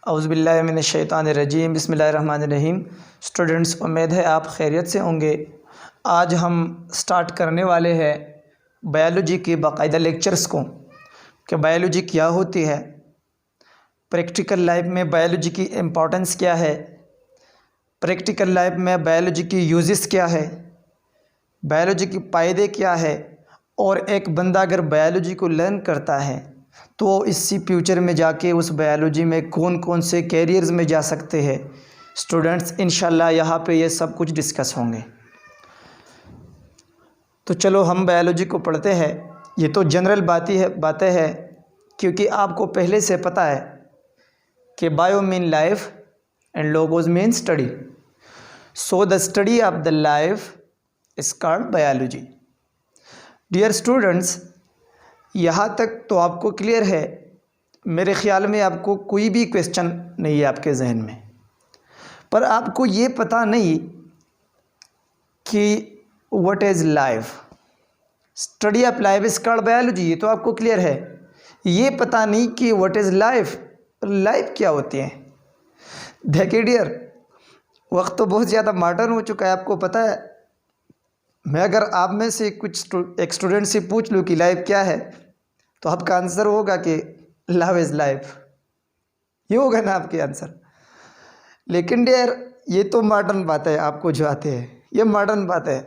औज़ुबिल्लाहि मिनश्शैतानिर्रजीम बिस्मिल्लाहिर्रहमानिर्रहीम। स्टूडेंट्स, उम्मीद है आप खैरियत से होंगे। आज हम स्टार्ट करने वाले हैं बायोलॉजी के बाकायदा लेक्चर्स को कि बायोलॉजी क्या होती है, प्रैक्टिकल लाइफ में बायोलॉजी की इम्पोर्टेंस क्या है, प्रैक्टिकल लाइफ में बायोलॉजी की यूजेस क्या है, बायोलॉजी के फ़ायदे क्या है, और एक बंदा अगर बायोलॉजी को लर्न करता है तो इसी फ्यूचर में जाके उस बायोलॉजी में कौन कौन से कैरियर्स में जा सकते हैं। स्टूडेंट्स, इंशाल्लाह यहाँ पे ये सब कुछ डिस्कस होंगे। तो चलो हम बायोलॉजी को पढ़ते हैं। ये तो जनरल बातें हैं क्योंकि आपको पहले से पता है कि bio mean life and logos mean study. So the study of the life is called biology. Dear students, यहाँ तक तो आपको क्लियर है। मेरे ख़्याल में आपको कोई भी क्वेश्चन नहीं है आपके जहन में, पर आपको ये पता नहीं कि what is life. Study of life is called biology, ये तो आपको क्लियर है। ये पता नहीं कि व्हाट इज़ लाइफ, लाइफ क्या होती है। देखिए डियर, वक्त तो बहुत ज़्यादा मॉडर्न हो चुका है, आपको पता है। मैं अगर आप में से एक स्टूडेंट से पूछ लूँ कि लाइफ क्या है, तो आपका आंसर होगा कि लव इज़ लाइफ, ये होगा ना आपके आंसर। लेकिन डियर, ये तो मॉडर्न बात है, आपको जो आते हैं ये मॉडर्न बात है।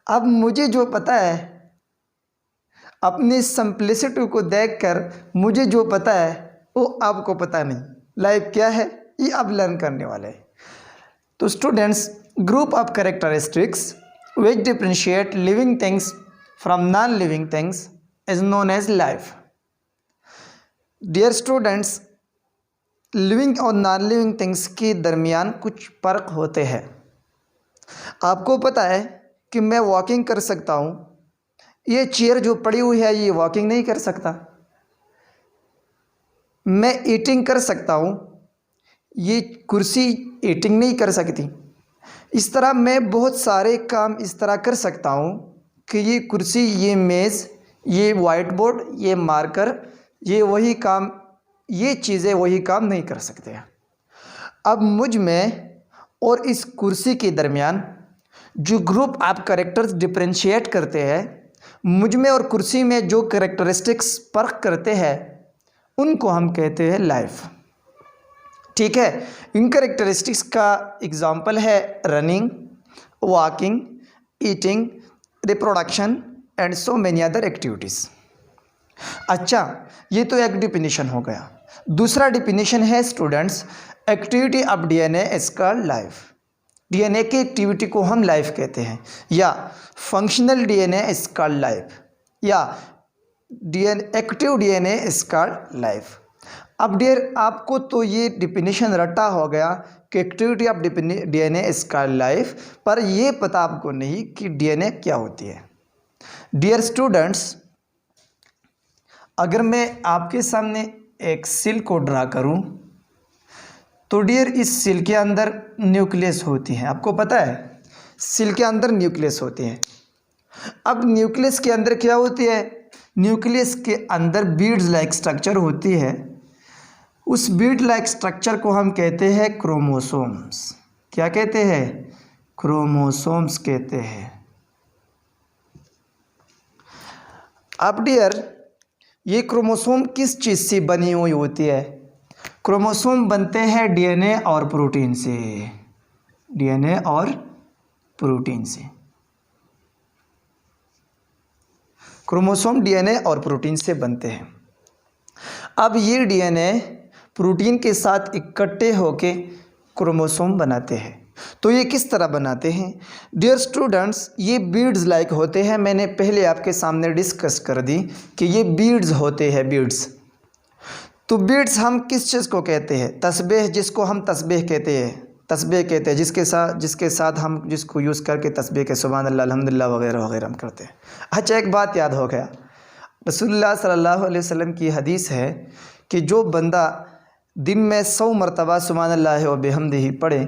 अब मुझे जो पता है, अपनी सिंप्लिसिटी को देखकर मुझे जो पता है वो आपको पता नहीं। लाइफ क्या है ये आप लर्न करने वाले हैं। तो students, group of characteristics which differentiate living things from non-living things is known as life. Dear students, living और नॉन लिविंग थिंग्स के दरमियान कुछ फ़र्क होते हैं। आपको पता है कि मैं वॉकिंग कर सकता हूँ, ये चेयर जो पड़ी हुई है ये वॉकिंग नहीं कर सकता। मैं ईटिंग कर सकता हूँ, ये कुर्सी ईटिंग नहीं कर सकती। इस तरह मैं बहुत सारे काम इस तरह कर सकता हूँ कि ये कुर्सी, ये मेज़, ये वाइट बोर्ड, ये मार्कर, ये वही काम, ये चीज़ें वही काम नहीं कर सकते। अब मुझ में और इस कुर्सी के दरमियान जो ग्रुप ऑफ कैरेक्टर्स डिफरेंशिएट करते हैं, मुझ में और कुर्सी में जो कैरेक्टरिस्टिक्स फ़र्क करते हैं, उनको हम कहते हैं लाइफ। ठीक है। इन कैरेक्टरिस्टिक्स का एग्जाम्पल है running, walking, eating, reproduction and so many other activities. अच्छा, ये तो एक डिफिनीशन हो गया। दूसरा डिफिनीशन है students, activity of DNA is called life. DNA की एक्टिविटी को हम लाइफ कहते हैं, या functional DNA is called life, या active DNA is called life. अब डियर, आपको तो ये डिफिनीशन रटा हो गया कि activity of DNA is called life, पर ये पता आपको नहीं कि डीएनए क्या होती है। डियर स्टूडेंट्स, अगर मैं आपके सामने एक सेल को ड्रा करूं, तो डियर इस सेल के अंदर न्यूक्लियस होती है। आपको पता है सेल के अंदर न्यूक्लियस होती है। अब न्यूक्लियस के अंदर क्या होती है? न्यूक्लियस के अंदर बीड्स लाइक स्ट्रक्चर होती है। उस बीड लाइक स्ट्रक्चर को हम कहते हैं क्रोमोसोम्स। क्या कहते हैं? क्रोमोसोम्स कहते हैं। अब डियर, ये क्रोमोसोम किस चीज़ से बनी हुई होती है? क्रोमोसोम बनते हैं डीएनए और प्रोटीन से। डीएनए और प्रोटीन से। क्रोमोसोम डीएनए और प्रोटीन से बनते हैं। अब ये डीएनए प्रोटीन के साथ इकट्ठे होके क्रोमोसोम बनाते हैं। तो ये किस तरह बनाते हैं? डियर स्टूडेंट्स, ये बीड्स लाइक होते हैं। मैंने पहले आपके सामने डिस्कस कर दी कि ये बीड्स होते हैं, बीड्स। तो बीड्स हम किस चीज़ को कहते हैं? तस्बीह, जिसको हम तस्बीह कहते हैं। तस्बीह कहते हैं जिसके साथ हम जिसको यूज़ करके तस्बीह के सुभान अल्लाह, अल्हम्दुलिल्लाह वगैरह वगैरह हम करते हैं। अच्छा, एक बात याद हो गया, रसूलुल्लाह सल्लल्लाहु अलैहि वसल्लम की हदीस है कि जो बंदा दिन में 100 मरतबा सुभान अल्लाह व बिहम्दिही पढ़े,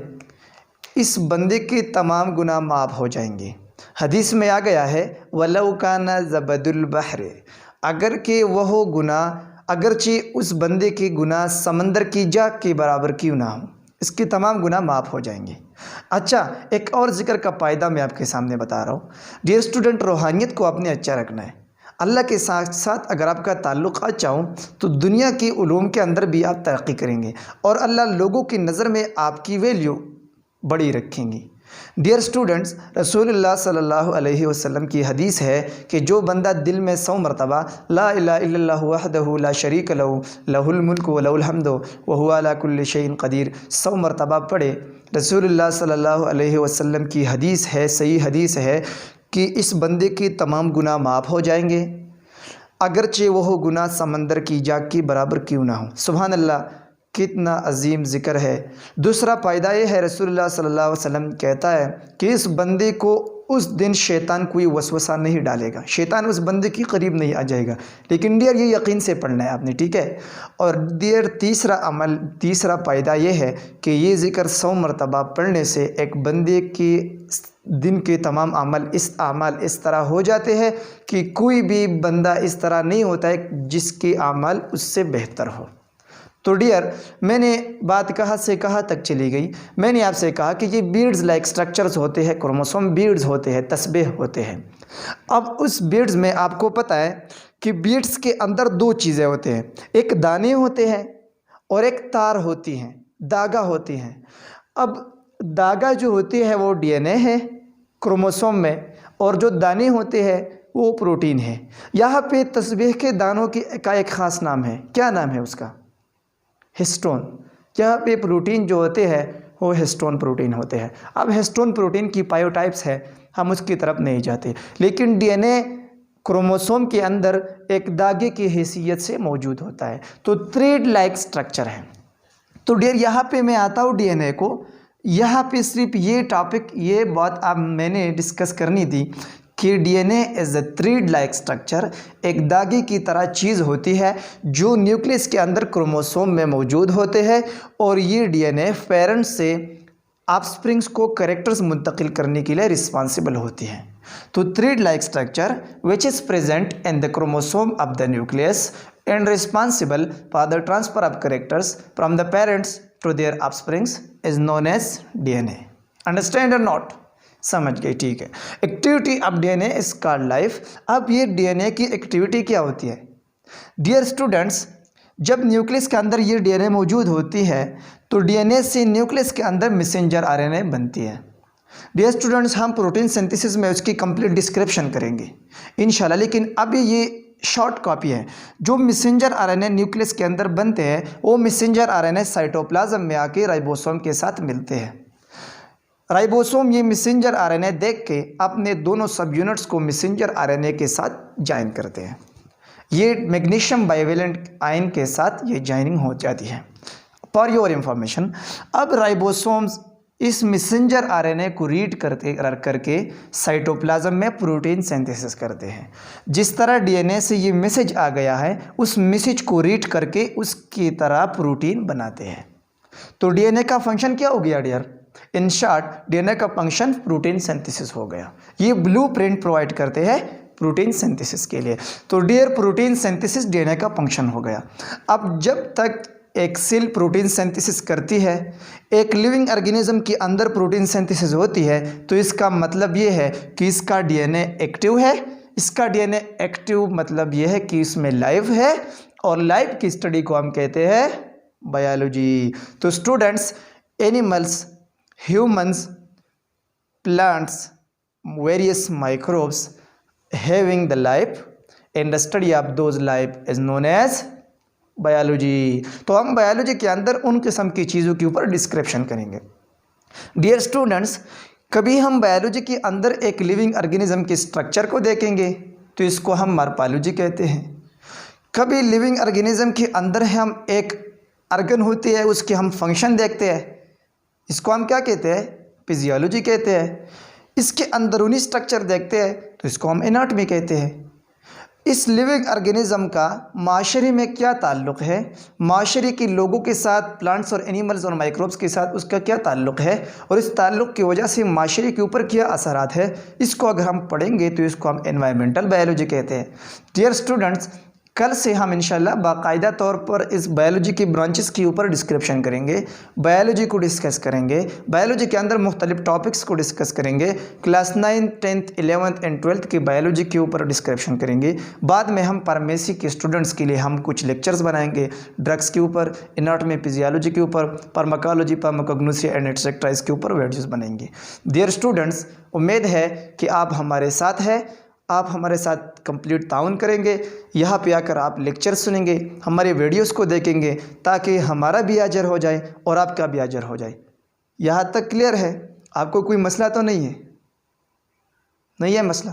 इस बंदे के तमाम गुनाह माफ़ हो जाएंगे। हदीस में आ गया है, वलौ काना ज़बदुल बहर, अगर कि वह गुनाह अगरचे उस बंदे के गुनाह समंदर की झाग के बराबर क्यों ना हो, इसके तमाम गुनाह माफ़ हो जाएंगे। अच्छा, एक और ज़िक्र का फ़ायदा मैं आपके सामने बता रहा हूँ। डियर स्टूडेंट, रूहानियत को आपने अच्छा रखना है। अल्लाह के साथ साथ अगर आपका ताल्लुक़ अच्छा हो तो दुनिया के उलूम के अंदर भी आप तरक्की करेंगे और अल्लाह लोगों की नज़र में आपकी वैल्यू बड़ी रखेंगी। डियर स्टूडेंट्स, रसूलुल्लाह सल्लल्लाहु अलैहि वसल्लम की हदीस है कि जो बंदा दिल में 100 मरतबा ला इलाहा इल्लल्लाहु वहदहु ला शरीक लहू लहुल मुल्क व लहुल हम्दु व हुवा अला कुल्लि शैइन क़दीर 100 मरतबा पढ़े। रसूलुल्लाह सल्लल्लाहु अलैहि वसल्लम की हदीस है, सही हदीस है कि इस बंदे के तमाम गुनाह माफ़ हो जाएंगे, अगरचे वह गुनाह समंदर की झाग के बराबर क्यों ना हो। सुभान अल्लाह, कितना अजीम ज़िक्र है। दूसरा फ़ायदा ये है, रसूलुल्लाह सल्लल्लाहु अलैहि वसल्लम कहता है कि इस बंदे को उस दिन शैतान कोई वसवसा नहीं डालेगा, शैतान उस बंदे के करीब नहीं आ जाएगा। लेकिन डियर ये यकीन से पढ़ना है आपने, ठीक है। और डियर तीसरा फ़ायदा ये है कि ये ज़िक्र 100 मरतबा पढ़ने से एक बंदे के दिन के तमाम अमल इस तरह हो जाते हैं कि कोई भी बंदा इस तरह नहीं होता है जिसके अमल उससे बेहतर हो। तो डियर, मैंने बात कहाँ से कहाँ तक चली गई। मैंने आपसे कहा कि ये बीड्स लाइक स्ट्रक्चर्स होते हैं, क्रोमोसोम बीड्स होते हैं, तस्बीह होते हैं। अब उस बीड्स में आपको पता है कि बीड्स के अंदर दो चीज़ें होते हैं, एक दाने होते हैं और एक तार होती हैं, धागा होती हैं। अब धागा जो होती है वो डीएनए है क्रोमोसोम में, और जो दाने होते हैं वो प्रोटीन है। यहाँ पे तस्बीह के दानों का एक ख़ास नाम है। क्या नाम है उसका? हिस्टोन। यहाँ पे प्रोटीन जो होते हैं वो हिस्टोन प्रोटीन होते हैं। अब हिस्टोन प्रोटीन की बायोटाइप्स है, हम उसकी तरफ नहीं जाते, लेकिन डीएनए क्रोमोसोम के अंदर एक धागे की हैसियत से मौजूद होता है, तो थ्रेड लाइक स्ट्रक्चर है। तो डियर यहाँ पे मैं आता हूँ डीएनए को, यहाँ पे सिर्फ ये टॉपिक, ये बात अब मैंने डिस्कस करनी थी कि DNA is a thread like structure, एक धागे की तरह चीज़ होती है जो न्यूक्लियस के अंदर क्रोमोसोम में मौजूद होते हैं, और ये डीएनए पेरेंट्स से ऑफस्प्रिंग्स को कैरेक्टर्स मुंतकिल करने के लिए रिस्पॉन्सिबल होती हैं। तो thread like structure which is present in the chromosome of the nucleus and responsible for the transfer of characters from the parents to their offsprings is known as DNA. Understand और not? समझ गए, ठीक है। Activity of DNA is called life. अब ये DNA की activity क्या होती है? डियर स्टूडेंट्स, जब न्यूक्लियस के अंदर ये डीएनए मौजूद होती है तो डीएनए से न्यूक्लियस के अंदर मैसेंजर आरएनए बनती है। डियर स्टूडेंट्स, हम प्रोटीन सिंथेसिस में उसकी कंप्लीट डिस्क्रिप्शन करेंगे इंशाल्लाह, लेकिन अभी ये शॉर्ट कॉपी है। जो मैसेंजर आरएनए न्यूक्लियस के अंदर बनते हैं वो मैसेंजर आरएनए साइटोप्लाज्म में आके राइबोसोम के साथ मिलते हैं। राइबोसोम ये मैसेंजर आरएनए देख के अपने दोनों सब यूनिट्स को मैसेंजर आरएनए के साथ ज्वाइन करते हैं। ये मैग्नीशियम बाइवेलेंट आयन के साथ ये ज्वाइनिंग हो जाती है। फॉर योर इंफॉर्मेशन, अब राइबोसोम्स इस मैसेंजर आरएनए को रीड करके साइटोप्लाज्म में प्रोटीन सिंथेसिस करते हैं। जिस तरह डीएनए से ये मैसेज आ गया है, उस मैसेज को रीड करके उसकी तरह प्रोटीन बनाते हैं। तो डीएनए का फंक्शन क्या हो गया डियर? इन शॉर्ट, डीएनए का फंक्शन प्रोटीन सिंथेसिस हो गया। ये ब्लूप्रिंट प्रोवाइड करते हैं प्रोटीन सिंथेसिस के लिए। तो डियर, प्रोटीन सिंथेसिस डीएनए का फंक्शन हो गया। अब जब तक एक सेल प्रोटीन सिंथेसिस करती है, एक लिविंग ऑर्गेनिज्म के अंदर प्रोटीन सिंथेसिस होती है, तो इसका मतलब ये है कि इसका डीएनए एक्टिव है। इसका डीएनए एक्टिव मतलब ये है कि इसमें लाइफ है, और लाइफ की स्टडी को हम कहते हैं बायोलॉजी। तो students, animals, humans, plants, various microbes having the life and the study of those life is known as biology. तो हम बायोलॉजी के अंदर उन किस्म की चीज़ों के ऊपर डिस्क्रिप्शन करेंगे। डियर स्टूडेंट्स, कभी हम बायोलॉजी के अंदर एक लिविंग ऑर्गेनिज्म के स्ट्रक्चर को देखेंगे तो इसको हम मॉर्फोलॉजी कहते हैं। कभी लिविंग ऑर्गेनिज्म के अंदर हम एक ऑर्गन होती है, उसके हम फंक्शन देखते हैं, इसको हम क्या कहते हैं? फिजियोलॉजी कहते हैं। इसके अंदरूनी स्ट्रक्चर देखते हैं तो इसको हम एनाटॉमी कहते हैं। इस लिविंग ऑर्गेनिज्म का माशरे में क्या ताल्लुक़ है, माशरे के लोगों के साथ, प्लांट्स और एनिमल्स और माइक्रोब्स के साथ उसका क्या ताल्लुक़ है, और इस ताल्लुक़ की वजह से माशरे के ऊपर क्या असरात है, इसको अगर हम पढ़ेंगे तो इसको हम एनवायरमेंटल बायोलॉजी कहते हैं। डियर स्टूडेंट्स, कल से हम इंशाल्लाह बाकायदा तौर पर इस बायोलॉजी की ब्रांचेस के ऊपर डिस्क्रिप्शन करेंगे, बायोलॉजी को डिस्कस करेंगे, बायोलॉजी के अंदर मुख्तलिफ टॉपिक्स को डिस्कस करेंगे। Class 9, 10th, 11th and 12th की बायोलॉजी के ऊपर डिस्क्रिप्शन करेंगे। बाद में हम फार्मेसी के स्टूडेंट्स के लिए हम कुछ लेक्चर्स बनाएंगे, ड्रग्स के ऊपर, एनाटॉमी, फिजियोलॉजी के ऊपर, फार्माकोलॉजी, फार्माकोग्नोसी एंड एटसेट्रा इसके ऊपर वीडियोस बनेंगे। डियर स्टूडेंट्स, उम्मीद है कि आप हमारे साथ हैं, आप हमारे साथ कंप्लीट ताउन करेंगे। यहाँ पे आकर आप लेक्चर सुनेंगे, हमारे वीडियोस को देखेंगे, ताकि हमारा भी अजर हो जाए और आपका भी अजर हो जाए। यहाँ तक क्लियर है? आपको कोई मसला तो नहीं है? नहीं है मसला?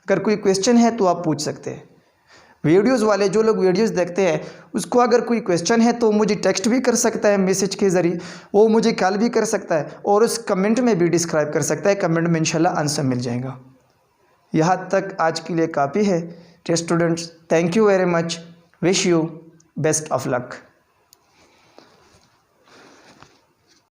अगर कोई क्वेश्चन है तो आप पूछ सकते हैं। वीडियोस वाले जो लोग वीडियोस देखते हैं, उसको अगर कोई क्वेश्चन है तो मुझे टेक्स्ट भी कर सकता है मैसेज के ज़रिए, वो मुझे कॉल भी कर सकता है और उस कमेंट में भी डिस्क्राइब कर सकता है। कमेंट में इंशाल्लाह आंसर मिल जाएगा। यहाँ तक आज के लिए काफ़ी है। Dear students, thank you very much. Wish you best of luck.